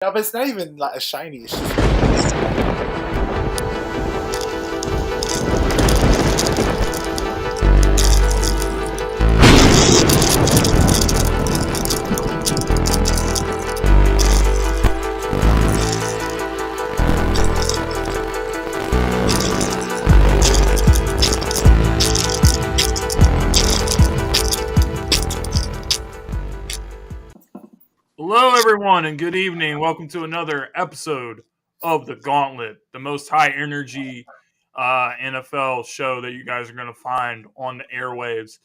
No, but it's not even like a shiny. It's just Hello, everyone, and good evening. Welcome to another episode of the Gauntlet, the most high energy NFL show that you guys are going to find on the airwaves.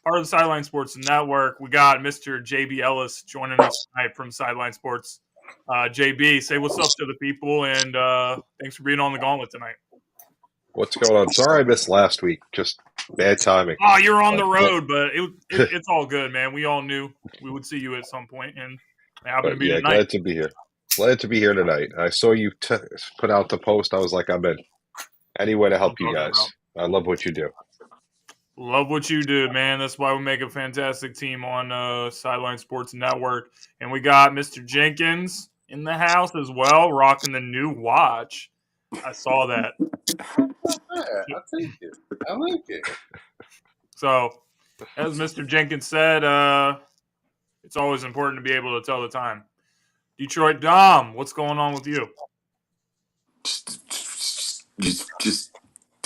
Part of the Sideline Sports Network. We got Mr. JB Ellis joining us tonight from Sideline Sports. JB, say what's up to the people, and thanks for being on the Gauntlet tonight. What's going on? Sorry I missed last week. Just bad timing. Oh, you're on the road, but it's all good, man. We all knew we would see you at some point, and it happened to But be yeah, tonight. glad to be here. Glad to be here tonight. I saw you put out the post. I was like, I'm in. Any way to help you guys. I love what you do. Love what you do, man. That's why we make a fantastic team on Sideline Sports Network. And we got Mr. Jenkins in the house as well, rocking the new watch. I saw that. I'll take it. I like it. So, as Mr. Jenkins said, it's always important to be able to tell the time. Detroit Dom, what's going on with you? Just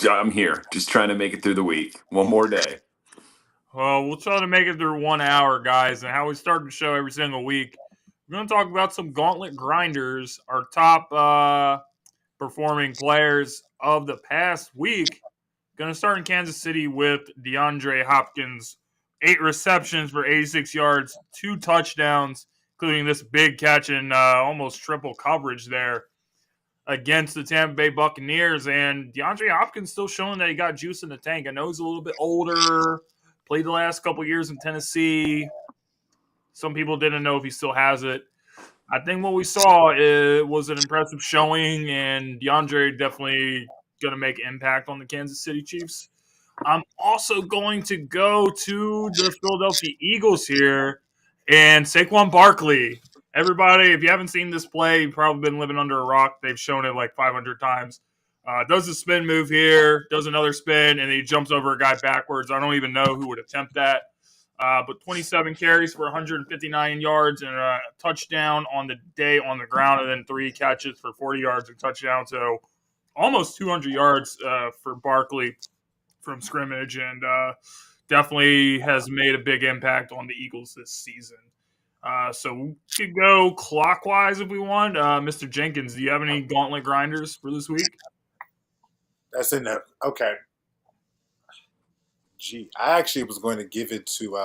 I'm here, just trying to make it through the week. One more day. Well, we'll try to make it through 1 hour, guys. And how we start the show every single week, we're going to talk about some Gauntlet grinders, our top performing players of the past week. Going to start in Kansas City with DeAndre Hopkins. 8 receptions for 86 yards, 2 touchdowns, including this big catch in almost triple coverage there against the Tampa Bay Buccaneers. And DeAndre Hopkins still showing that he got juice in the tank. I know he's a little bit older, played the last couple years in Tennessee. Some people didn't know if he still has it. I think what we saw was an impressive showing, and DeAndre definitely going to make impact on the Kansas City Chiefs. I'm also going to go to the Philadelphia Eagles here and Saquon Barkley. Everybody, if you haven't seen this play, you've probably been living under a rock. They've shown it like 500 times. Does a spin move here, does another spin, and he jumps over a guy backwards. I don't even know who would attempt that. But 27 carries for 159 yards and a touchdown on the day on the ground, and then 3 catches for 40 yards and touchdown. So almost 200 yards for Barkley from scrimmage, and definitely has made a big impact on the Eagles this season. So we could go clockwise if we want. Mr. Jenkins, do you have any gauntlet grinders for this week? That's in there. Okay. Gee, I actually was going to give it to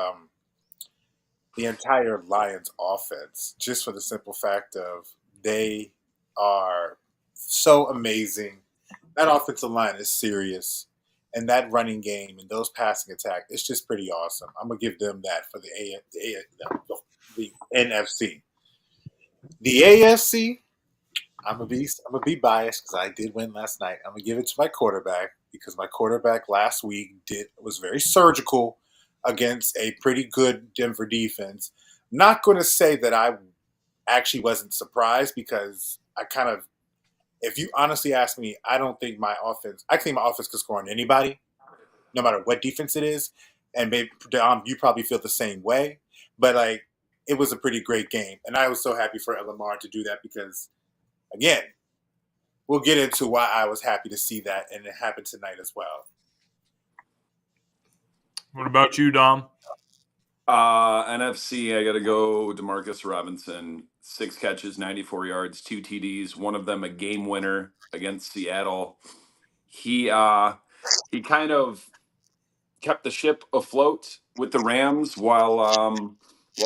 the entire Lions offense, just for the simple fact of they are so amazing. That offensive line is serious, and that running game and those passing attack, it's just pretty awesome. I'm gonna give them that for the NFC. The AFC, I'm gonna be biased because I did win last night. I'm gonna give it to my quarterback because my quarterback last week was very surgical against a pretty good Denver defense. Not going to say that I actually wasn't surprised because if you honestly ask me, I don't think my offense. I think my offense could score on anybody, no matter what defense it is. And maybe you probably feel the same way. But it was a pretty great game, and I was so happy for Lamar to do that because, again, we'll get into why I was happy to see that, and it happened tonight as well. What about you, Dom? NFC, I got to go Demarcus Robinson. 6 catches, 94 yards, 2 TDs. One of them a game winner against Seattle. He kind of kept the ship afloat with the Rams while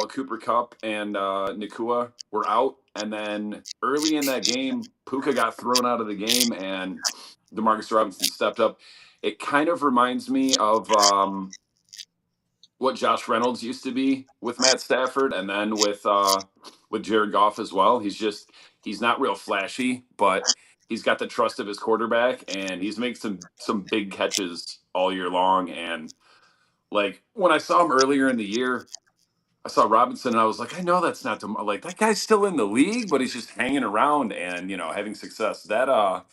Cooper Kupp and Nakua were out. And then early in that game, Puka got thrown out of the game, and Demarcus Robinson stepped up. It kind of reminds me of what Josh Reynolds used to be with Matt Stafford, and then with Jared Goff as well. He's not real flashy, but he's got the trust of his quarterback, and he's made some big catches all year long. And like when I saw him earlier in the year, I saw Robinson and I was like, I know that's not like that guy's still in the league, but he's just hanging around and having success. That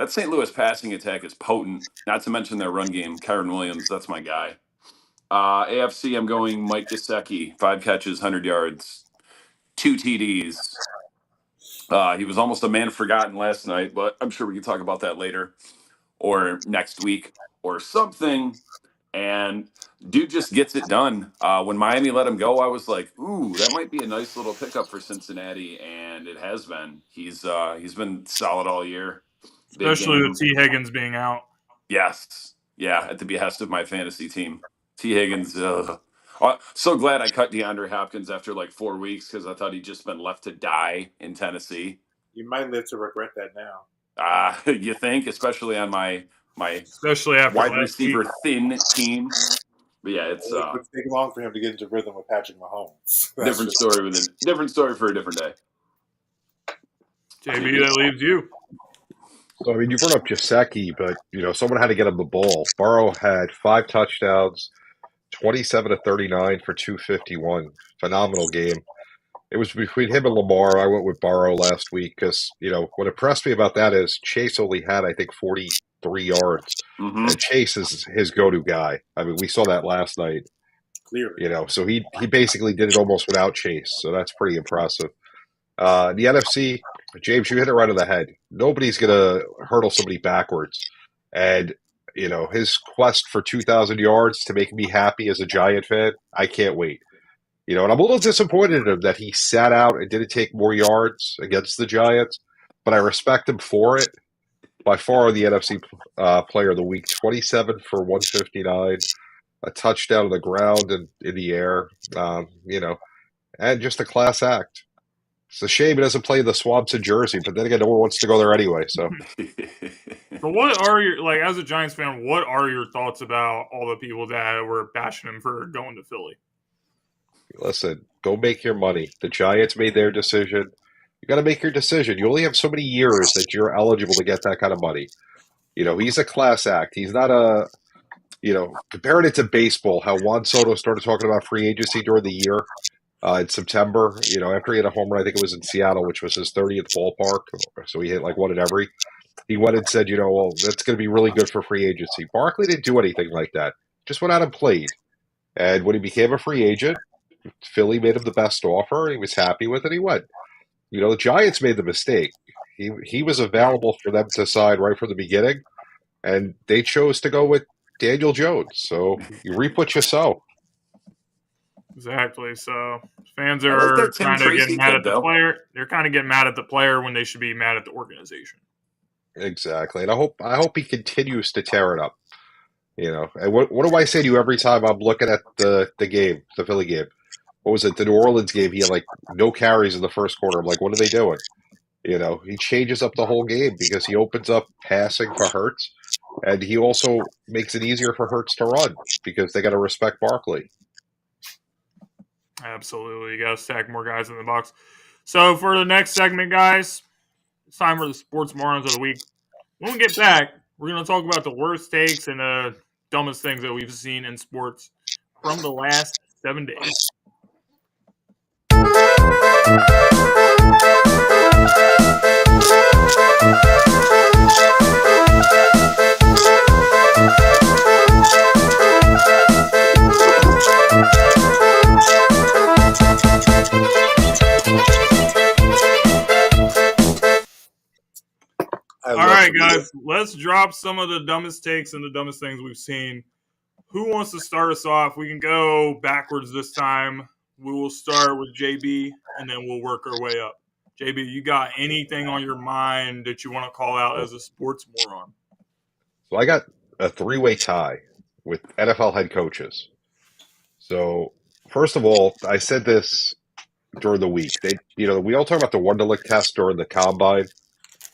St. Louis passing attack is potent. Not to mention their run game. Kyron Williams, that's my guy. AFC, I'm going Mike Gesicki, 5 catches, 100 yards, 2 TDs. He was almost a man forgotten last night, but I'm sure we can talk about that later or next week or something. And dude just gets it done. When Miami let him go, I was like, "Ooh, that might be a nice little pickup for Cincinnati," and it has been. He's been solid all year. Big Especially game. with T. Higgins being out. Yes, yeah, at the behest of my fantasy team, T. Higgins. So glad I cut DeAndre Hopkins after like 4 weeks because I thought he'd just been left to die in Tennessee. You might live to regret that now. You think, especially on my Especially after wide last week. receiver thin team. But yeah, it's It would take long for him to get into rhythm with Patrick Mahomes. different story for a different day. JB, that leaves you. So, I mean, you brought up Gesicki, but, someone had to get him the ball. Burrow had 5 touchdowns, 27 to 39 for 251. Phenomenal game. It was between him and Lamar. I went with Burrow last week because, what impressed me about that is Chase only had, I think, 43 yards. Mm-hmm. And Chase is his go-to guy. I mean, we saw that last night. Clearly. So he basically did it almost without Chase. So that's pretty impressive. The NFC, James, you hit it right on the head. Nobody's going to hurdle somebody backwards. And, his quest for 2,000 yards to make me happy as a Giant fan, I can't wait. And I'm a little disappointed in him that he sat out and didn't take more yards against the Giants, but I respect him for it. By far the NFC player of the week, 27 for 159, a touchdown on the ground and in the air, and just a class act. It's a shame he doesn't play the Swamps in Jersey, but then again, no one wants to go there anyway. So, But what are your as a Giants fan? What are your thoughts about all the people that were bashing him for going to Philly? listen, go make your money. The Giants made their decision. You got to make your decision. You only have so many years that you're eligible to get that kind of money. He's a class act. He's not a, comparing it to baseball, how Juan Soto started talking about free agency during the year in September, after he had a home run, I think it was in Seattle, which was his 30th ballpark. So he hit like one in every. He went and said, well, that's going to be really good for free agency. Barkley didn't do anything like that. Just went out and played. And when he became a free agent, Philly made him the best offer. He was happy with it. He went. The Giants made the mistake. He was available for them to sign right from the beginning, and they chose to go with Daniel Jones. So you reap what you sow. Exactly. So fans are kind of getting mad at the player. They're kind of getting mad at the player when they should be mad at the organization. Exactly. And I hope he continues to tear it up. And what do I say to you every time I'm looking at the game, the Philly game? What was it? The New Orleans game, he had like no carries in the first quarter. I'm like, what are they doing? He changes up the whole game because he opens up passing for Hurts, and he also makes it easier for Hurts to run because they got to respect Barkley. Absolutely. You got to stack more guys in the box. So for the next segment, guys, it's time for the Sports Morons of the Week. When we get back, we're going to talk about the worst takes and the dumbest things that we've seen in sports from the last 7 days. All right, guys, let's drop some of the dumbest takes and the dumbest things we've seen. Who wants to start us off? We can go backwards this time. We will start with JB, and then we'll work our way up. JB, you got anything on your mind that you want to call out as a sports moron? So I got a 3-way tie with NFL head coaches. So first of all, I said this during the week. We all talk about the Wonderlic test during the combine.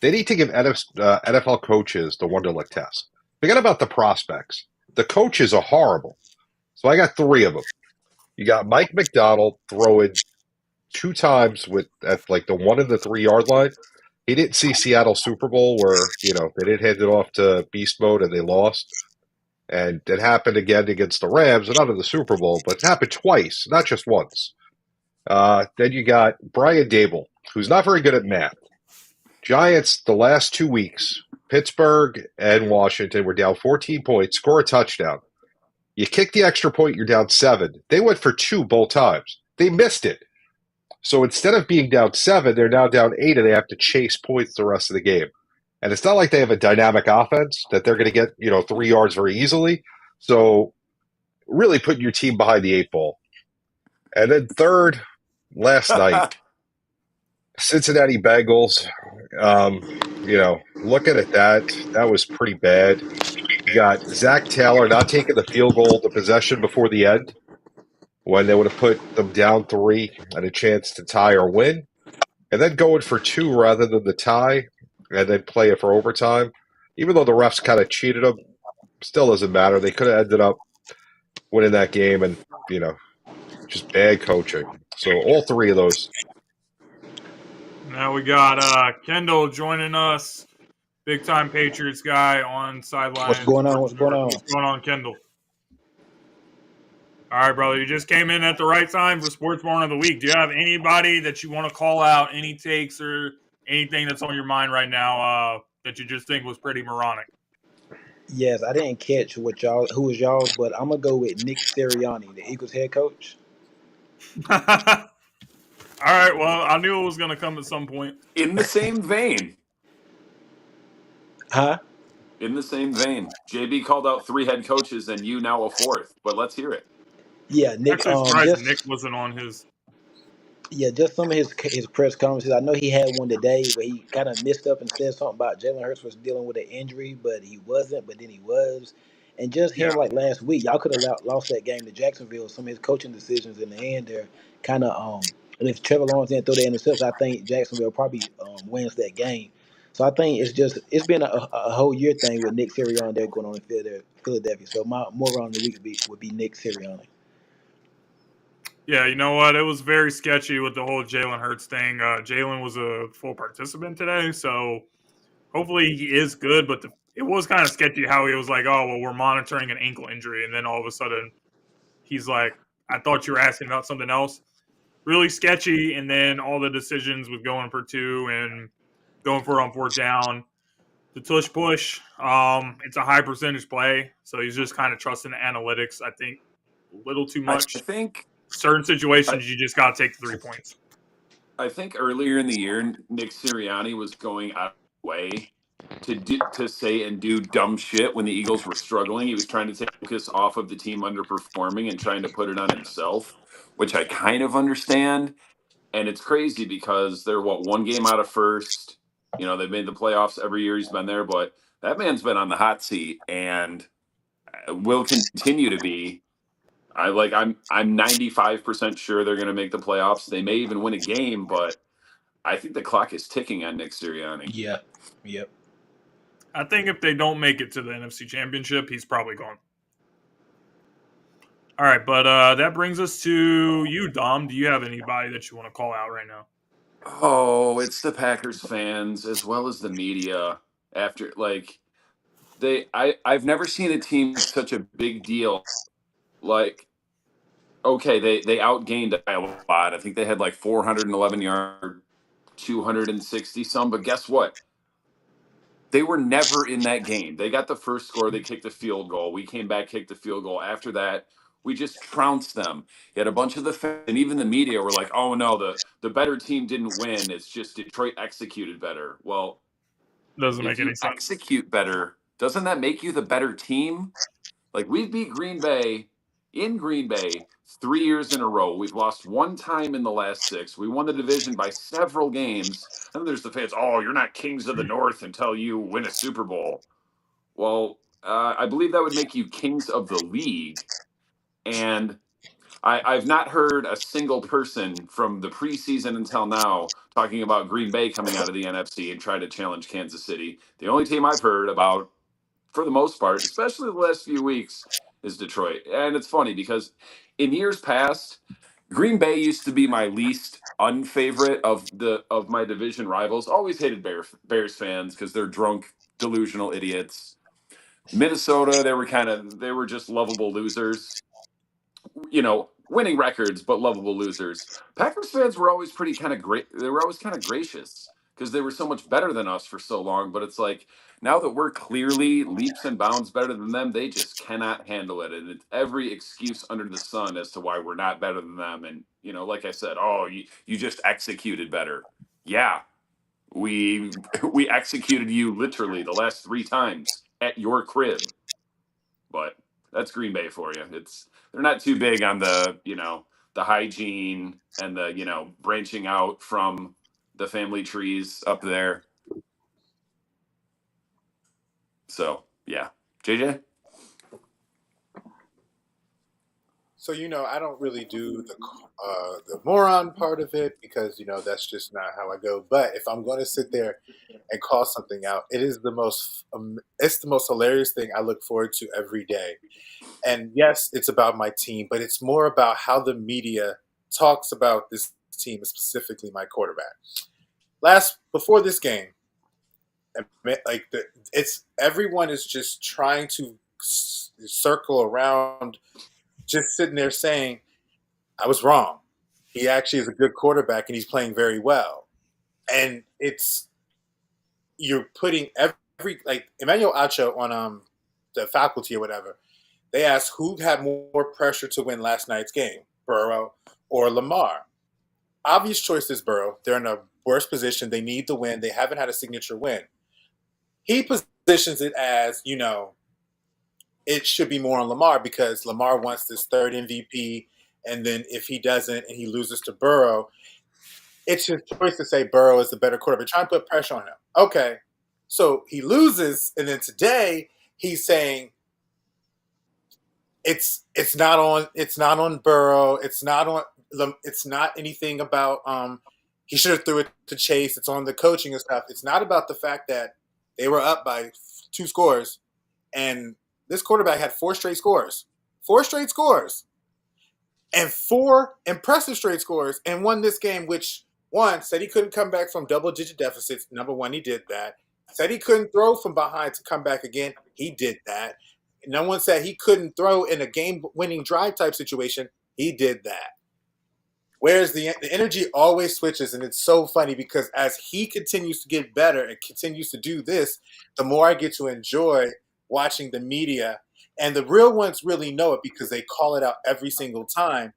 They need to give NFL coaches the Wonderlic test. Forget about the prospects. The coaches are horrible. So I got 3 of them. You got Mike McDonald throwing 2 times at like the 1 and the 3 yard line. He didn't see Seattle Super Bowl where, they didn't hand it off to beast mode and they lost. And it happened again against the Rams, not in the Super Bowl, but it happened twice, not just once. Then you got Brian Dable, who's not very good at math. Giants, the last 2 weeks, Pittsburgh and Washington were down 14 points, score a touchdown. You kick the extra point, you're down 7. They went for 2 both times. They missed it. So instead of being down 7, they're now down 8, and they have to chase points the rest of the game. And it's not like they have a dynamic offense that they're going to get 3 yards very easily. So really putting your team behind the 8 ball. And then third, last night, Cincinnati Bengals. Looking at that was pretty bad. You got Zach Taylor not taking the field goal, the possession before the end, when they would have put them down 3 and a chance to tie or win, and then going for 2 rather than the tie, and then play it for overtime. Even though the refs kind of cheated them, still doesn't matter. They could have ended up winning that game, and just bad coaching. So all 3 of those. Now we got Kendall joining us, big time Patriots guy on Sideline. What's going on? What's going on? What's going on, Kendall? All right, brother. You just came in at the right time for Sports Born of the Week. Do you have anybody that you want to call out, any takes or anything that's on your mind right now that you just think was pretty moronic? Yes, I didn't catch who was y'all's, but I'm gonna go with Nick Sirianni, the Eagles head coach. All right. Well, I knew it was going to come at some point. In the same vein. Huh? In the same vein. JB called out 3 head coaches and you now a 4th, but let's hear it. Yeah, Nick. Actually, surprised Nick wasn't on his. Yeah, just some of his press conferences. I know he had one today where he kind of missed up and said something about Jalen Hurts was dealing with an injury, but he wasn't. But then he was, and just him like last week, y'all could have lost that game to Jacksonville. Some of his coaching decisions in the end there kind of. And if Trevor Lawrence didn't throw the interception, I think Jacksonville probably wins that game. So I think it's been a whole year thing with Nick Sirianni there going on in Philadelphia. So my moron of the week would be Nick Sirianni. Yeah, you know what? It was very sketchy with the whole Jalen Hurts thing. Jalen was a full participant today, so hopefully he is good. But it was kind of sketchy how he was like, oh, well, we're monitoring an ankle injury. And then all of a sudden he's like, I thought you were asking about something else. Really sketchy. And then all the decisions with going for 2 and going for it on 4th down. The tush push, it's a high percentage play. So he's just kind of trusting the analytics, I think, a little too much. I think certain situations you just got to take the 3 points. I think earlier in the year, Nick Sirianni was going out of the way to say and do dumb shit when the Eagles were struggling. He was trying to take focus off of the team underperforming and trying to put it on himself, which I kind of understand. And it's crazy because they're, 1 game out of first. They've made the playoffs every year he's been there, but that man's been on the hot seat and will continue to be. I'm 95% sure they're going to make the playoffs. They may even win a game, but I think the clock is ticking on Nick Sirianni. Yeah. Yep. I think if they don't make it to the NFC Championship, he's probably gone. All right, but that brings us to you, Dom. Do you have anybody that you want to call out right now? Oh, it's the Packers fans as well as the media. After I've never seen a team make such a big deal. Like, okay, they outgained by a lot. I think they had 411 yards, 260 some. But guess what? They were never in that game. They got the first score. They kicked the field goal. We came back, kicked the field goal. After that, we just trounced them. You had a bunch of the fans, and even the media were like, "Oh no, the better team didn't win. It's just Detroit executed better." Well, doesn't make if any you sense. execute better, doesn't that make you the better team? We beat Green Bay in Green Bay 3 years in a row. We've lost 1 time in the last 6. We won the division by several games. And then there's the fans, oh, you're not kings of the North until you win a Super Bowl. Well, I believe that would make you kings of the league. And I've not heard a single person from the preseason until now talking about Green Bay coming out of the NFC and trying to challenge Kansas City. The only team I've heard about, for the most part, especially the last few weeks, is Detroit. And it's funny because in years past, Green Bay used to be my least unfavorite of my division rivals. Always hated Bears fans because they're drunk, delusional idiots. Minnesota, they were just lovable losers. Winning records, but lovable losers. Packers fans were always pretty kind of great. They were always kind of gracious because they were so much better than us for so long. But it's like now that we're clearly leaps and bounds better than them, they just cannot handle it. And it's every excuse under the sun as to why we're not better than them. And, like I said, oh, you just executed better. Yeah, we executed you literally the last 3 times at your crib. But that's Green Bay for you. They're not too big on the hygiene and the branching out from the family trees up there. So yeah, JJ. So I don't really do the moron part of it because that's just not how I go. But if I'm going to sit there and call something out, it's the most hilarious thing I look forward to every day. And yes, it's about my team, but it's more about how the media talks about this team, specifically my quarterback. Before this game, it's everyone is just trying to circle around, just sitting there saying, I was wrong. He actually is a good quarterback and he's playing very well. And you're putting like Emmanuel Acho on the faculty or whatever. They asked who had more pressure to win last night's game, Burrow or Lamar. Obvious choice is Burrow. They're in a worse position. They need the win. They haven't had a signature win. He positions it as, it should be more on Lamar because Lamar wants this third MVP. And then if he doesn't and he loses to Burrow, it's his choice to say Burrow is the better quarterback. Try and put pressure on him. Okay. So he loses. And then today he's saying it's not on Burrow. It's not anything about he should have threw it to Chase. It's on the coaching and stuff. It's not about the fact that they were up by 2 scores and this quarterback had 4 straight scores. 4 straight scores. And 4 impressive straight scores and won this game, which one said he couldn't come back from double-digit deficits. Number one, he did that. Said he couldn't throw from behind to come back again. He did that. No one said he couldn't throw in a game-winning drive type situation. He did that. Whereas the energy always switches, and it's so funny because as he continues to get better and continues to do this, the more I get to enjoy watching the media. And the real ones really know it because they call it out every single time.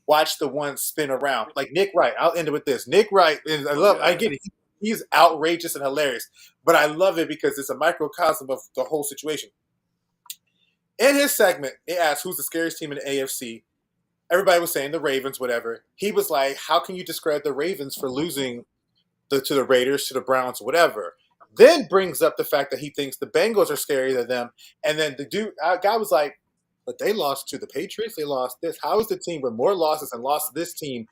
Watch the ones spin around. Like Nick Wright. I'll end it with this. Nick Wright, and I get it. He's outrageous and hilarious. But I love it because it's a microcosm of the whole situation. In his segment, they asked who's the scariest team in the AFC. Everybody was saying the Ravens, whatever. He was like, how can you describe the Ravens for losing to the Raiders, to the Browns, whatever? Then brings up the fact that he thinks the Bengals are scarier than them. And then the guy was like, but they lost to the Patriots. They lost this. How is the team with more losses and lost to this team?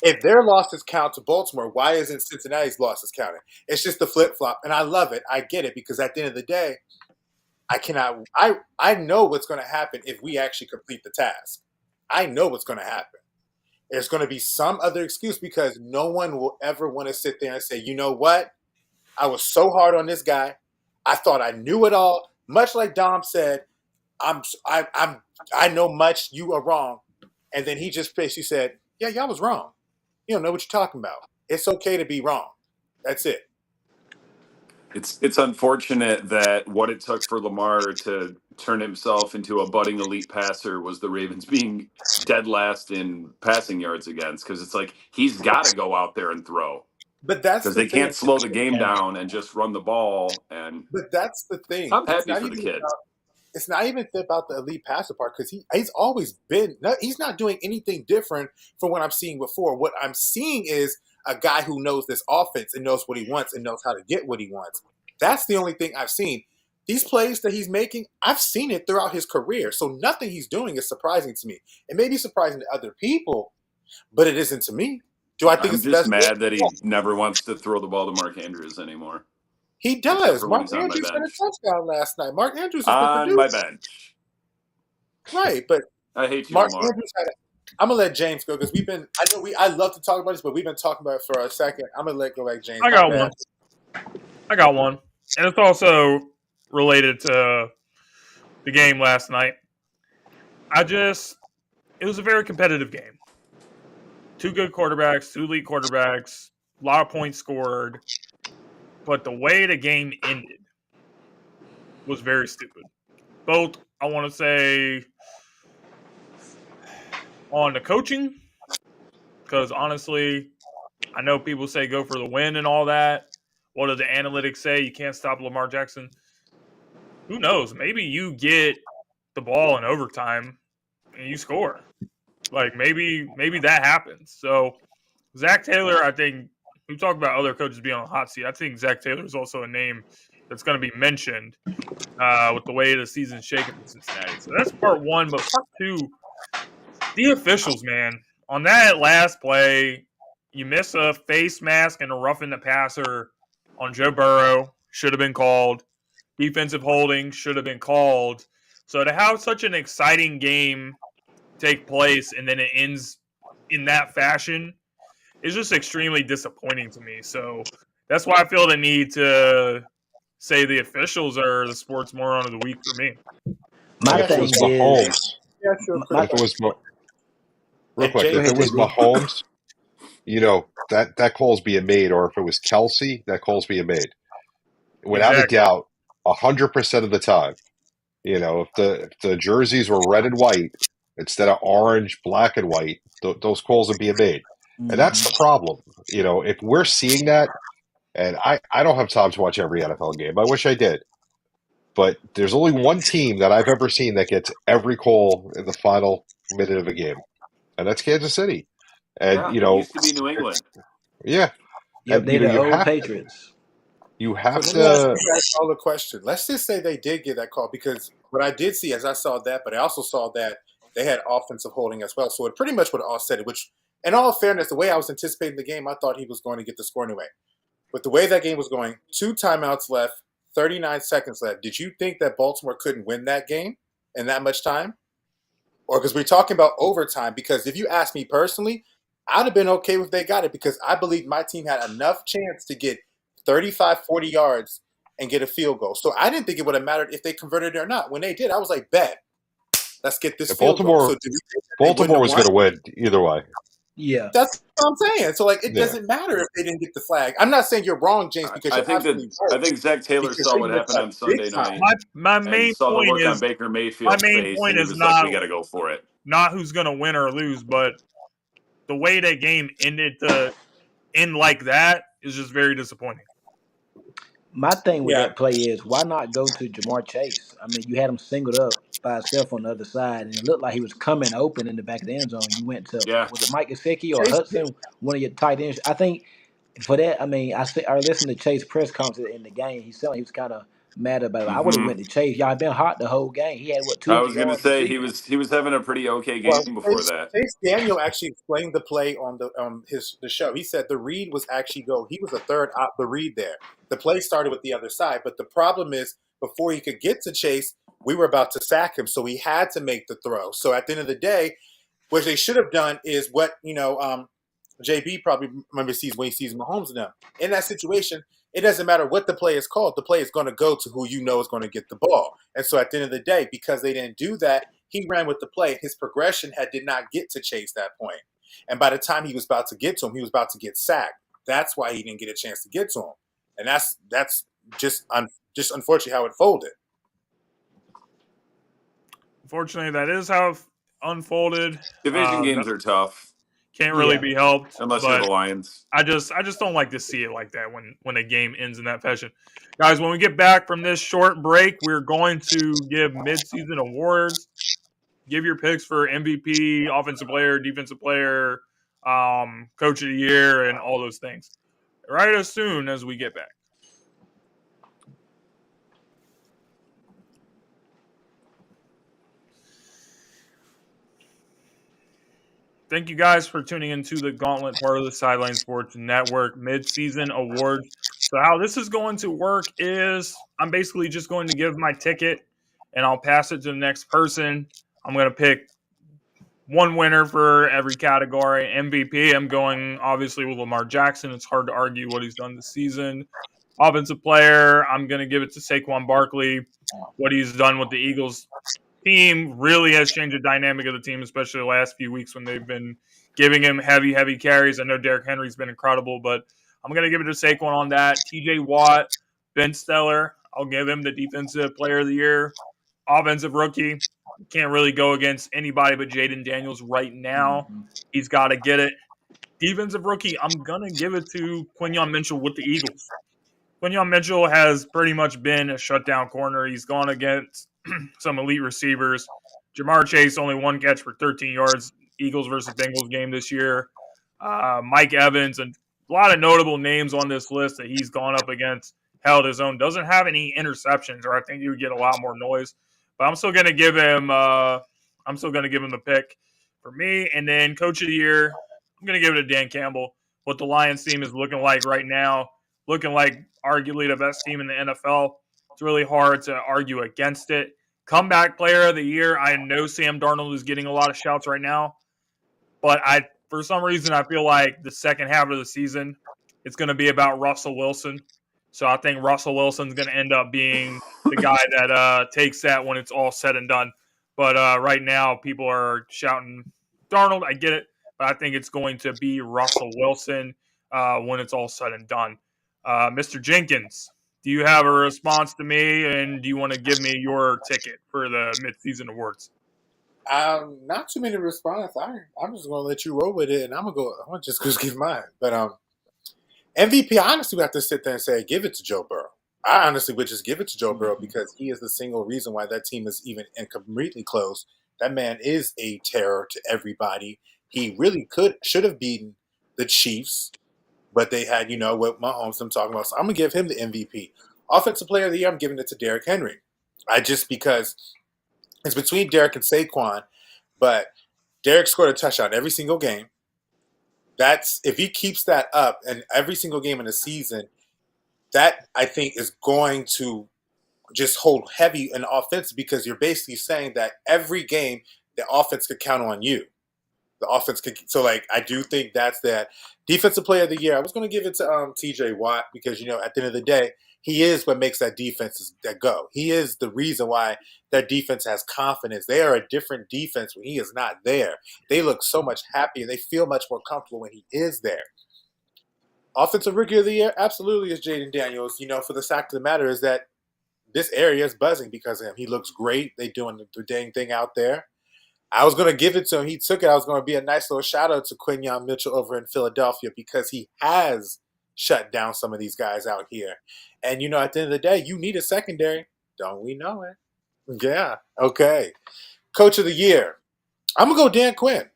If their losses count to Baltimore, why isn't Cincinnati's losses counted? It's just the flip-flop. And I love it. I get it because at the end of the day, I know what's going to happen if we actually complete the task. I know what's going to happen. There's going to be some other excuse because no one will ever want to sit there and say, you know what? I was so hard on this guy. I thought I knew it all. Much like Dom said, I know much. You are wrong. And then he just basically said, yeah, y'all was wrong. You don't know what you're talking about. It's okay to be wrong. That's it. It's unfortunate that what it took for Lamar to turn himself into a budding elite passer was the Ravens being dead last in passing yards against, because it's like he's got to go out there and throw. But that's because the they thing. can't slow the game down and just run the ball. And But that's the thing. I'm happy for the kid. It's not even about the elite passer part because he's always been. He's not doing anything different from what I'm seeing before. What I'm seeing is a guy who knows this offense and knows what he wants and knows how to get what he wants. That's the only thing I've seen. These plays that he's making, I've seen it throughout his career. So nothing he's doing is surprising to me. It may be surprising to other people, but it isn't to me. Do I think I'm it's the just best? mad that he never wants to throw the ball to Mark Andrews anymore. He Except does. for when Mark he's on my Andrews had a bench. touchdown last night. Mark Andrews has been On my producing. bench. Right, but I hate you, Mark Lamar. Andrews had I'm gonna let James go because I love to talk about this, but we've been talking about it for a second. I'm gonna go back James. I got one. And it's also related to the game last night. It was a very competitive game. Two good quarterbacks, two elite quarterbacks, a lot of points scored. But the way the game ended was very stupid. Both, I want to say, on the coaching, because honestly, I know people say go for the win and all that. What do the analytics say? You can't stop Lamar Jackson. Who knows? Maybe you get the ball in overtime and you score. Like maybe that happens. So Zach Taylor, I think we talk about other coaches being on the hot seat. I think Zach Taylor is also a name that's going to be mentioned with the way the season's shaking for Cincinnati. So that's part one. But part two, the officials, man. On that last play, you miss a face mask and a roughing the passer on Joe Burrow. Should have been called. Defensive holding should have been called. So to have such an exciting game take place and then it ends in that fashion is just extremely disappointing to me. So that's why I feel the need to say the officials are the sports moron of the week for me. My If it thing was is, Mahomes, Yeah, sure. my, if it was real And quick, Jay, if it was JB. Mahomes, that call's being made, or if it was Kelsey, that call's being made. Without a Exactly. doubt, 100% of the time. If the jerseys were red and white instead of orange, black and white, those calls are being made. And that's the problem. If we're seeing that, and I don't have time to watch every NFL game. I wish I did. But there's only one team that I've ever seen that gets every call in the final minute of a game, and that's Kansas City. And Yeah, it used to be New England. yeah, Yep, and they're the you old have Patriots. you so have let me ask to. you guys all a question. Let's just say they did get that call, because what I did see as I saw that, but I also saw that they had offensive holding as well. So it pretty much would have offset it, which, in all fairness, the way I was anticipating the game, I thought he was going to get the score anyway. But the way that game was going, 2 timeouts left, 39 seconds left. Did you think that Baltimore couldn't win that game in that much time? Or because we're talking about overtime? Because if you ask me personally, I'd have been okay if they got it, because I believe my team had enough chance to get 35, 40 yards and get a field goal. So I didn't think it would have mattered if they converted it or not. When they did, I was like, bet, let's get this field goal. So Baltimore did we think that they wouldn't Baltimore have was won? going to win either way. Yeah. That's what I'm saying. So, like, it Yeah. doesn't matter if they didn't get the flag. I'm not saying you're wrong, James, because I you're think absolutely I right. think Zach Taylor Because saw they what missed happened a on big Sunday time. night My and main saw the point look on is Baker Mayfield's face, and he was like, not "We got to go for it." not who's going to win or lose, but the way that game ended to end like that is just very disappointing. My thing with Yeah, that play is, why not go to Jamar Chase? I mean, you had him singled up by himself on the other side, and it looked like he was coming open in the back of the end zone. You went to, Yeah, was it Mike Gesicki or Chase. Hudson, one of your tight ends? I think for that, I mean, I listened to Chase press conference in the game. He was kind of mad about it. I would have hmm went to Chase. Y'all been hot the whole game. He had what, I 200 was gonna yards say he receiving. was having a pretty okay game Well, before that. Chase Daniel actually explained the play on the show. He said the read was actually he was a third out the read there. The play started with the other side, but the problem is before he could get to Chase, we were about to sack him, so he had to make the throw. So at the end of the day, what they should have done is what JB probably remember sees when he sees Mahomes and them. In that situation, it doesn't matter what the play is called. The play is going to go to who you know is going to get the ball. And so at the end of the day, because they didn't do that, he ran with the play. His progression did not get to Chase that point. And by the time he was about to get to him, he was about to get sacked. That's why he didn't get a chance to get to him. And that's just unfortunately how it folded. Unfortunately, that is how it unfolded. Division games are tough Can't really Yeah. be helped, unless you're but the Lions. I just don't like to see it like that when a game ends in that fashion. Guys, when we get back from this short break, we're going to give midseason awards. Give your picks for MVP, offensive player, defensive player, coach of the year, and all those things. Right as soon as we get back. Thank you guys for tuning into the Gauntlet, part of the Sideline Sports Network mid-season awards. So how this is going to work is I'm basically just going to give my ticket and I'll pass it to the next person. I'm going to pick one winner for every category. MVP, I'm going obviously with Lamar Jackson. It's hard to argue what he's done this season. Offensive player, I'm going to give it to Saquon Barkley. What he's done with the Eagles team really has changed the dynamic of the team, especially the last few weeks when they've been giving him heavy carries. I know Derrick Henry's been incredible, but I'm going to give it to Saquon on that. TJ Watt, Ben Stellar, I'll give him the defensive player of the year. Offensive rookie, can't really go against anybody but Jaden Daniels right now. He's got to get it. Defensive rookie, I'm going to give it to Quinyon Mitchell with the Eagles. Quinyon Mitchell has pretty much been a shutdown corner. He's gone against some elite receivers. Jamar Chase, only one catch for 13 yards. Eagles versus Bengals game this year. Mike Evans, and a lot of notable names on this list that he's gone up against, held his own. Doesn't have any interceptions, or I think he would get a lot more noise. But I'm still going to give him. I'm still going to give him the pick for me. And then coach of the year, I'm going to give it to Dan Campbell. What the Lions team is looking like right now, looking like arguably the best team in the NFL. It's really hard to argue against it. Comeback player of the year, I know Sam Darnold is getting a lot of shouts right now, but for some reason I feel like the second half of the season it's going to be about Russell Wilson. So I think Russell Wilson's going to end up being the guy that takes that when it's all said and done. But right now people are shouting Darnold. I get it, but I think it's going to be Russell Wilson when it's all said and done. Mr. Jenkins, do you have a response to me, and do you want to give me your ticket for the midseason awards? Not too many responses. I'm just gonna let you roll with it, and I'm gonna just give mine. But MVP, I honestly would have to sit there and say, give it to Joe Burrow. I honestly would just give it to Joe Burrow because he is the single reason why that team is even completely close. That man is a terror to everybody. He really should have beaten the Chiefs, but they had, what Mahomes I'm talking about. So I'm gonna give him the MVP. Offensive player of the year, I'm giving it to Derrick Henry. Because it's between Derrick and Saquon, but Derrick scored a touchdown every single game. That's if he keeps that up and every single game in the season, that I think is going to just hold heavy in offense because you're basically saying that every game the offense could count on you. The offense could I do think that's that. Defensive player of the year, I was going to give it to TJ Watt because at the end of the day, he is what makes that defense that go. He is the reason why that defense has confidence. They are a different defense when he is not there. They look so much happier. They feel much more comfortable when he is there. Offensive rookie of the year, absolutely is Jaden Daniels. For the fact of the matter is that this area is buzzing because of him. He looks great. They doing the dang thing out there. I was going to give it to him. He took it. I was going to be a nice little shout out to Quinyon Mitchell over in Philadelphia because he has shut down some of these guys out here. And, at the end of the day, you need a secondary. Don't we know it? Yeah. Okay. Coach of the year. I'm going to go Dan Quinn.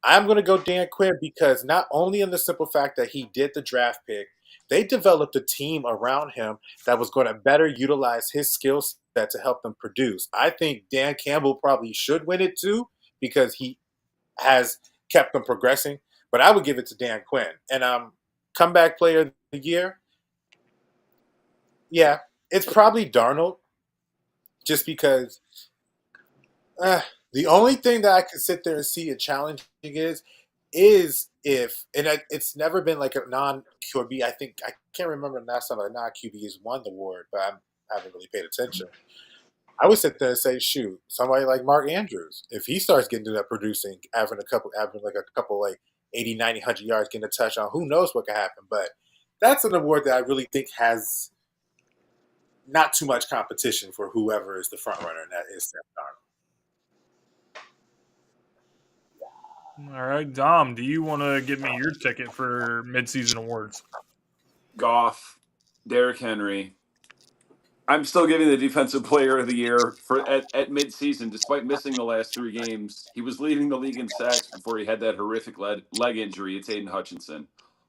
I'm going to go Dan Quinn because not only in the simple fact that he did the draft pick, they developed a team around him that was going to better utilize his skill set to help them produce. I think Dan Campbell probably should win it too because he has kept them progressing. But I would give it to Dan Quinn. And comeback player of the year, yeah, it's probably Darnold just because the only thing that I could sit there and see it challenging is if, and it's never been like a non-QB. I can't remember the last time a non-QB has won the award, but I haven't really paid attention. I would sit there and say, shoot, somebody like Mark Andrews, if he starts getting to that producing, having a couple like 80, 90, 100 yards, getting a touchdown, who knows what could happen. But that's an award that I really think has not too much competition for whoever is the front runner, and that is Sam Darnold. All right, Dom, do you want to give me your ticket for midseason awards? Goff, Derrick Henry. I'm still giving the defensive player of the year at midseason, despite missing the last 3 games. He was leading the league in sacks before he had that horrific leg injury. It's Aiden Hutchinson.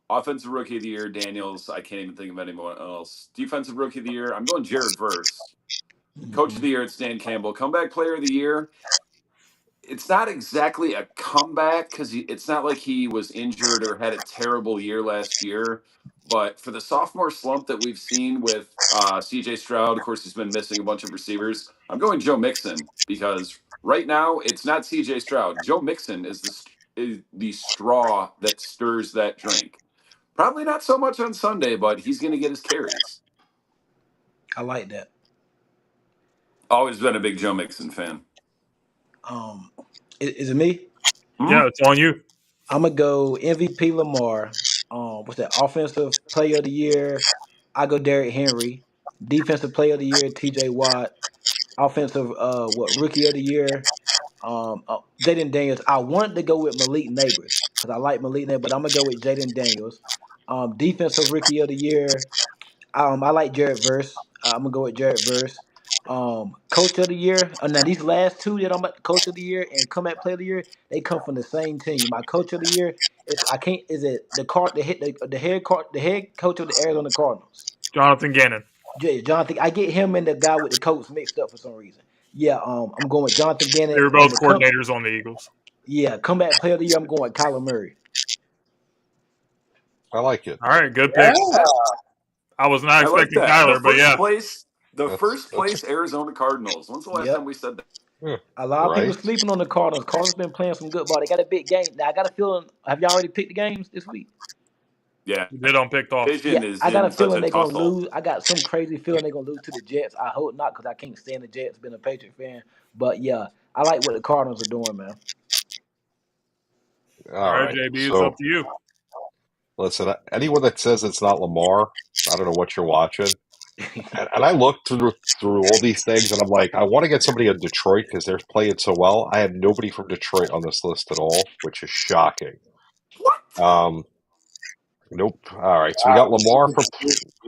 Offensive rookie of the year, Daniels. I can't even think of anyone else. Defensive rookie of the year, I'm going Jared Verse. Coach of the year, it's Dan Campbell. Comeback player of the year, it's not exactly a comeback because it's not like he was injured or had a terrible year last year. But for the sophomore slump that we've seen with C.J. Stroud, of course, he's been missing a bunch of receivers. I'm going Joe Mixon because right now it's not C.J. Stroud. Joe Mixon is the straw that stirs that drink. Probably not so much on Sunday, but he's going to get his carries. I like that. Always been a big Joe Mixon fan. Is it me? Yeah, it's on you. I'm gonna go MVP Lamar. What's that? Offensive Player of the Year. I go Derrick Henry. Defensive Player of the Year. T.J. Watt. Offensive Rookie of the Year. Jaden Daniels. I wanted to go with Malik Neighbors because I like Malik Neighbors, but I'm gonna go with Jaden Daniels. Defensive Rookie of the Year. I like Jared Verse. I'm gonna go with Jared Verse. Coach of the Year. Now these last two that I'm about Coach of the Year and Comeback Player of the Year, they come from the same team. My Coach of the Year is I can't. Is it the head coach of the Arizona Cardinals? Jonathan Gannon. Jonathan. I get him and the guy with the coats mixed up for some reason. Yeah. I'm going with Jonathan They Gannon were and both coordinators on the Eagles. Comeback Player of the Year. I'm going with Kyler Murray. I like it. All right, good Yeah. picks. I was not I like expecting that. Kyler, but yeah. The That's first place Arizona Cardinals. When's the last time Yep. we said that? A lot of people right. sleeping on the Cardinals. Cardinals been playing some good ball. They got a big game. Now I got a feeling. Have y'all already picked the games this week? Yeah. You did on picked off. Yeah, Division is I got a in such feeling a they're gonna tussle. lose. I got some crazy feeling they're gonna lose to the Jets. I hope not, because I can't stand the Jets. Been a Patriot fan, but yeah, I like what the Cardinals are doing, man. All All right, right. JB, it's up So to you. listen, anyone that says it's not Lamar, I don't know what you're watching. And I looked through all these things, and I'm like, I want to get somebody in Detroit because they're playing so well. I have nobody from Detroit on this list at all, which is shocking. Um, nope. All right, so we got Lamar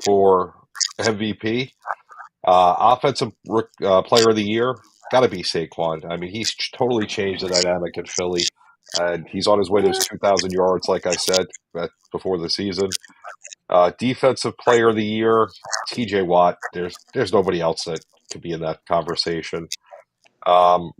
for MVP. Offensive Player of the Year, got to be Saquon. I mean, he's totally changed the dynamic in Philly, and he's on his way to his 2,000 yards, like I said before the season. Defensive Player of the Year, T.J. Watt. There's nobody else that could be in that conversation. Um,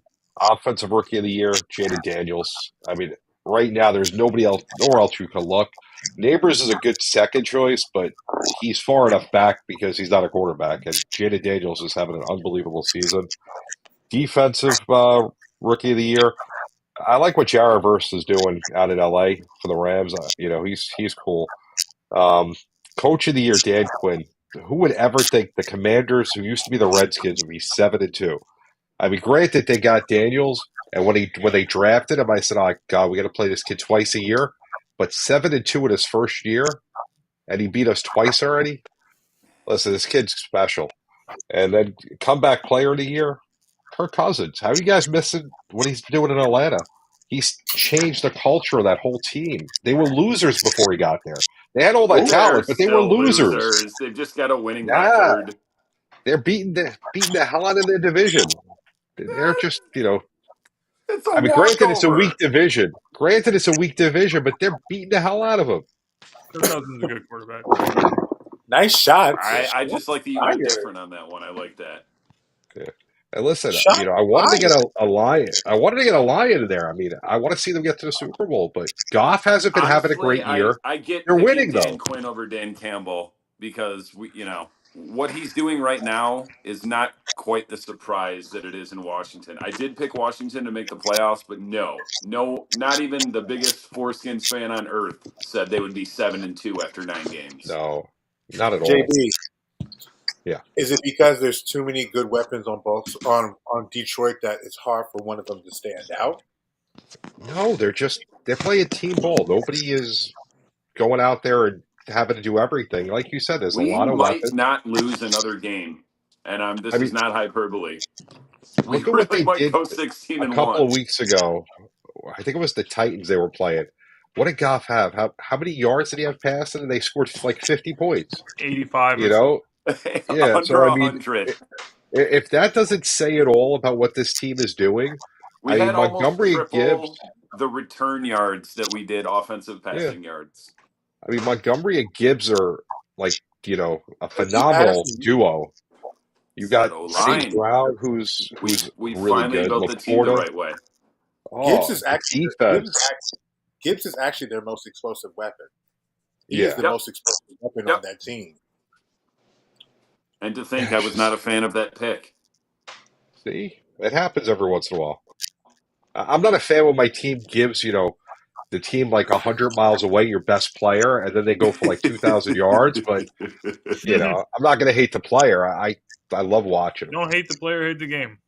Offensive Rookie of the Year, Jaden Daniels. I mean, right now there's nowhere else you can look. Neighbors is a good second choice, but he's far enough back because he's not a quarterback, and Jaden Daniels is having an unbelievable season. Defensive Rookie of the Year. I like what Jared Verse is doing out in LA for the Rams. He's cool. Um, Coach of the Year, Dan Quinn. Who would ever think the Commanders, who used to be the Redskins, would be 7-2? I mean, granted they got Daniels, and when they drafted him, I said, "Oh God, we got to play this kid twice a year." But 7-2 in his first year, and he beat us twice already. Listen, this kid's special. And then comeback player of the year, Kirk Cousins. How are you guys missing what he's doing in Atlanta? He's changed the culture of that whole team. They were losers before he got there. They had all that They're talent, but they were still losers. losers. They've just got a winning Yeah, record. they're beating the hell out of their division. They're just, It's a I mean, granted, it's a weak walkover. division. Granted, it's a weak division, but they're beating the hell out of them. Kirk Cousins is a good quarterback. Nice shots. I just like that you went Fire. different on that one. I like that. Yeah. And listen, Shot I wanted to get fire. a lion. I wanted to get a lion in there. I mean, I want to see them get to the Super Bowl, but Goff hasn't been having a Honestly, great year. I get They're picking winning Dan though. Quinn over Dan Campbell because what he's doing right now is not quite the surprise that it is in Washington. I did pick Washington to make the playoffs, but no, not even the biggest foreskins fan on earth said they would be 7-2 after 9 games. No, not at all. JB, Yeah. is it because there's too many good weapons on Detroit that it's hard for one of them to stand out? No, they're playing team ball. Nobody is going out there and having to do everything. Like you said, there's a We lot of might weapons. not lose another game, and I this is mean, not hyperbole. We look at what really they might did go 16 a and couple of 1. weeks ago. I think it was the Titans they were playing. What did Goff have? How many yards did he have passing? And they scored like 50 points. 85 You or so. know? Yeah. Under So I mean, 100. if that doesn't say it all about what this team is doing, We I mean had almost Montgomery and triple Gibbs. the return yards that we did offensive Yeah. passing yards. I mean Montgomery and Gibbs are like a They keep phenomenal asking you. duo. You It's that got O St. line. Brown, who's We really finally good. built the team the Laporta. right way. Gibbs Oh, is the actually defense. Gibbs is actually their most explosive weapon. He is Yeah. the Yep. most explosive weapon on Yep. that team. And to think I was not a fan of that pick. See, it happens every once in a while. I'm not a fan when my team gives, the team like 100 miles away, your best player, and then they go for like 2,000 yards. But, I'm not going to hate the player. I love watching him. Don't hate the player, hate the game.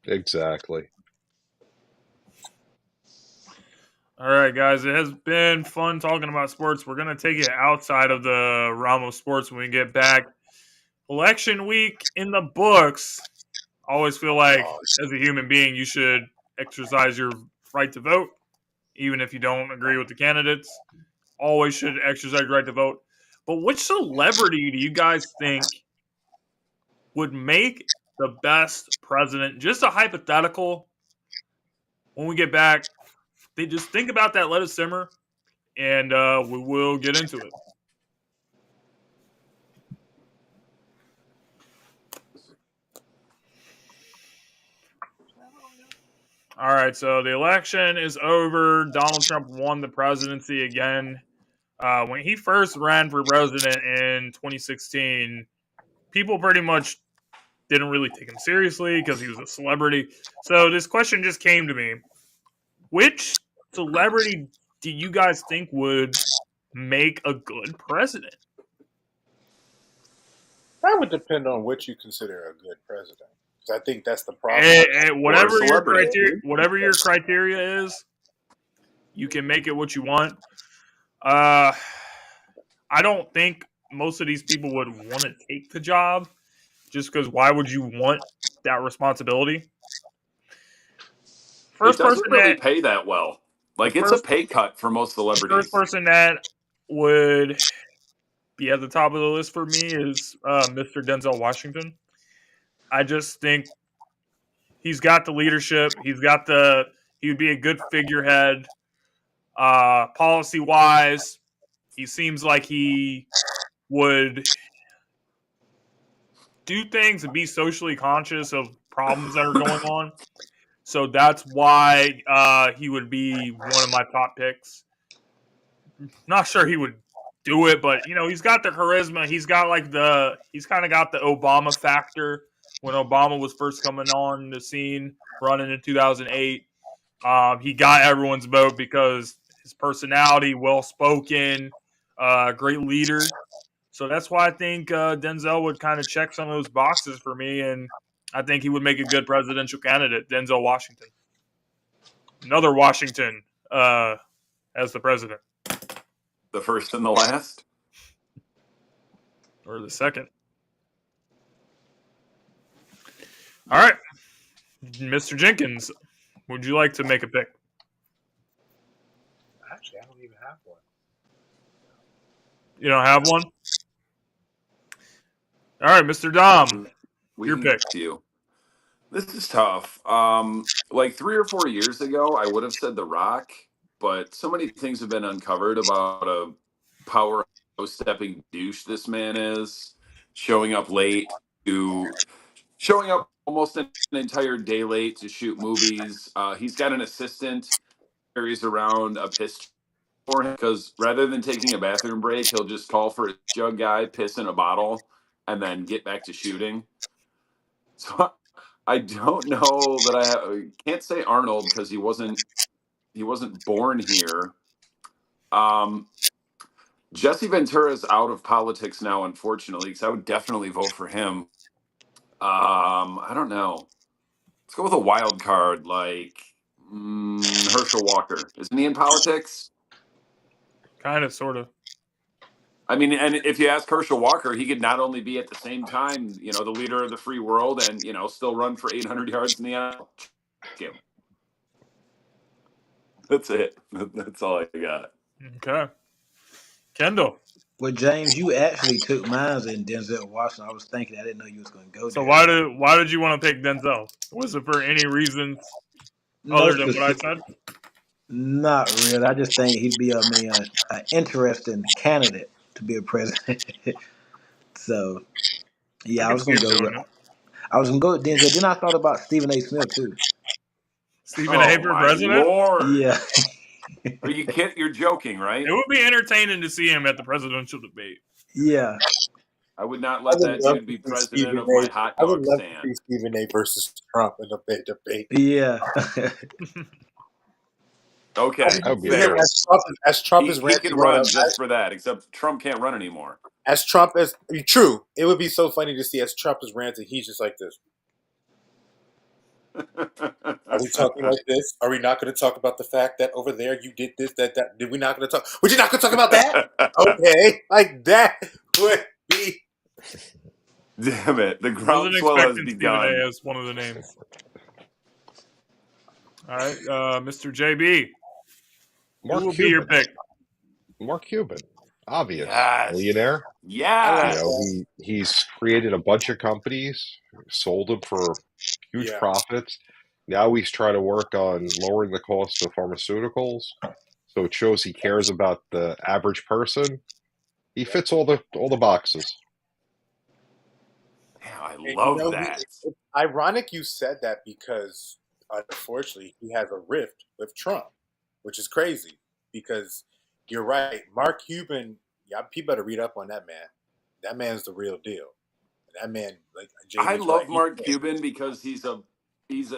Exactly. All right, guys, it has been fun talking about sports. We're going to take it outside of the realm of sports when we get back. Election week in the books. I always feel like, as a human being, you should exercise your right to vote, even if you don't agree with the candidates. Always should exercise your right to vote. But which celebrity do you guys think would make the best president? Just a hypothetical. When we get back, they just think about that, let it simmer, and we will get into it. All right, so the election is over. Donald Trump won the presidency again. When he first ran for president in 2016, people pretty much didn't really take him seriously because he was a celebrity. So this question just came to me. Which celebrity do you guys think would make a good president? That would depend on what you consider a good president. I think that's the problem. Whatever your criteria is, you can make it what you want. I don't think most of these people would want to take the job, just because why would you want that responsibility? It doesn't really pay that well. Like, it's a pay cut for most celebrities. The first person that would be at the top of the list for me is Mr. Denzel Washington. I just think he's got the leadership. He would be a good figurehead. Policy-wise, he seems like he would do things and be socially conscious of problems that are going on. So that's why he would be one of my top picks. Not sure he would do it, but he's got the charisma. He's kind of got the Obama factor when Obama was first coming on the scene, running in 2008. He got everyone's vote because his personality, well-spoken, great leader. So that's why I think Denzel would kind of check some of those boxes for me, and I think he would make a good presidential candidate, Denzel Washington. Another Washington as the president. The first and the last? Or the second. All right. Mr. Jenkins, would you like to make a pick? Actually, I don't even have one. You don't have one? All right, Mr. Dom, your pick. You. This is tough. Like 3 or 4 years ago, I would have said The Rock, but so many things have been uncovered about a power stepping douche this man is, showing up almost an entire day late to shoot movies. He's got an assistant carries around a piss for him because rather than taking a bathroom break, he'll just call for a jug guy, piss in a bottle, and then get back to shooting. So I don't know that I can't say Arnold because he wasn't born here. Jesse Ventura is out of politics now, unfortunately, because I would definitely vote for him. I don't know. Let's go with a wild card like Herschel Walker. Isn't he in politics? Kind of, sort of. I mean, and if you ask Herschel Walker, he could not only be at the same time, the leader of the free world and, still run for 800 yards in the NFL. That's it. That's all I got. Okay. Kendall. Well, James, you actually took mine in Denzel Washington. I was thinking, I didn't know you was going to go So there. why did you want to pick Denzel? Was it for any reasons other than what I said? Not really. I just think he'd be an interesting candidate to be a president. So, yeah, I was going to go with Denzel. Then I thought about Stephen A. Smith too. Stephen A. for president? Lord. Yeah. Are you kidding? You're joking, right? It would be entertaining to see him at the presidential debate. Yeah. I would not let that dude be president of my hot dog stand. I would love to see Stephen A. versus Trump in a debate. Yeah. Okay, That would be fair. As Trump is He could ranting on run us, just for that, except Trump can't run anymore. as Trump is true. It would be so funny to see as Trump is ranting, he's just like this. Are we talking like this? Are we not going to talk about the fact that over there you did this, that? Did we not going to talk? We're not going to talk about that? Okay, like that would be. Damn it! The Wasn't groundswell has expecting Stephen begun. A as one of the names. All right, Mr. JB, who will be your pick? Mark Cuban, obvious Yes. millionaire. Yes. You know, he's created a bunch of companies, sold them for huge profits. Now he's trying to work on lowering the cost of pharmaceuticals. So it shows he cares about the average person. He fits all the boxes. Yeah, I And, love that. It's ironic you said that because unfortunately he has a rift with Trump, which is crazy because you're right. Mark Cuban, people better read up on that man. That man's the real deal. That man, like I JB's love right. Mark Cuban because he's a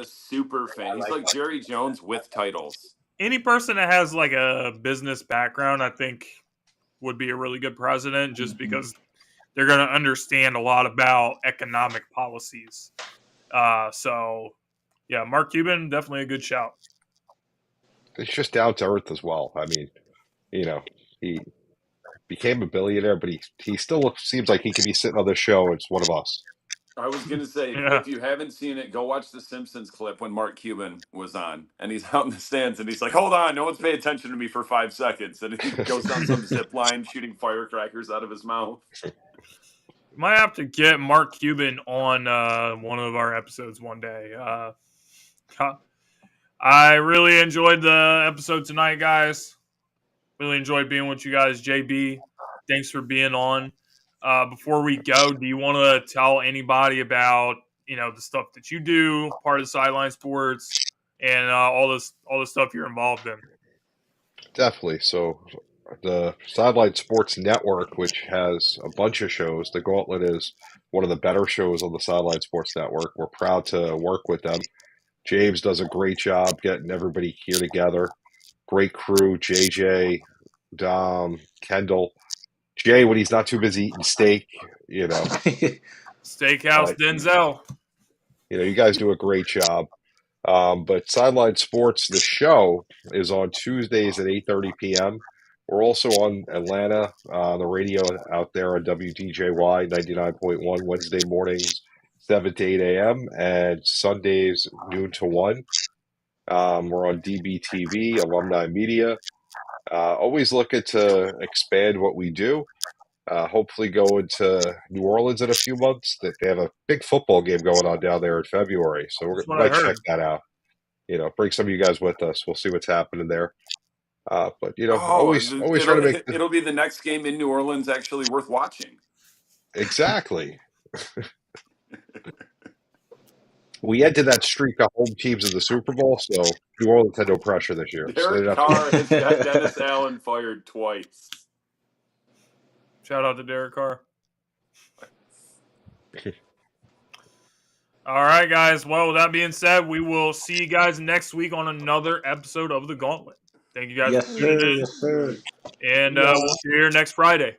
super fan. He's like Jerry Jones with titles. Any person that has like a business background, I think, would be a really good president, just because they're going to understand a lot about economic policies. So, yeah, Mark Cuban, definitely a good shout. It's just down to earth as well. I mean, you know, he became a billionaire, but he still seems like he could be sitting on the show. It's one of us. I was going to say, Yeah. if you haven't seen it, go watch the Simpsons clip when Mark Cuban was on. And he's out in the stands and he's like, hold on, no one's paying attention to me for 5 seconds. And he goes down some zip line shooting firecrackers out of his mouth. Might have to get Mark Cuban on one of our episodes one day. I really enjoyed the episode tonight, guys. Really enjoyed being with you guys. JB, thanks for being on. Before we go, do you want to tell anybody about the stuff that you do, part of the Sideline Sports, and all the stuff you're involved in? Definitely. So the Sideline Sports Network, which has a bunch of shows, the Gauntlet is one of the better shows on the Sideline Sports Network. We're proud to work with them. James does a great job getting everybody here together. Great crew, JJ, Dom, Kendall. Jay, when he's not too busy eating steak, Steakhouse Denzel. You guys do a great job. But Sideline Sports, the show, is on Tuesdays at 8:30 p.m. We're also on Atlanta, on the radio out there on WDJY 99.1 Wednesday mornings, 7 to 8 a.m. and Sundays noon to 1. We're on DBTV, Alumni Media. Always looking to expand what we do. Hopefully go into New Orleans in a few months. That they have a big football game going on down there in February. So we might check that out. Bring some of you guys with us. We'll see what's happening there. But always trying to make it'll be the next game in New Orleans actually worth watching. Exactly. We ended that streak of home teams in the Super Bowl, so New Orleans had no pressure this year. Derek Carr has got Dennis Allen fired twice. Shout out to Derek Carr. All right, guys. Well, with that being said, we will see you guys next week on another episode of The Gauntlet. Thank you guys for tuning in. Yes, sir. And we'll see you here next Friday.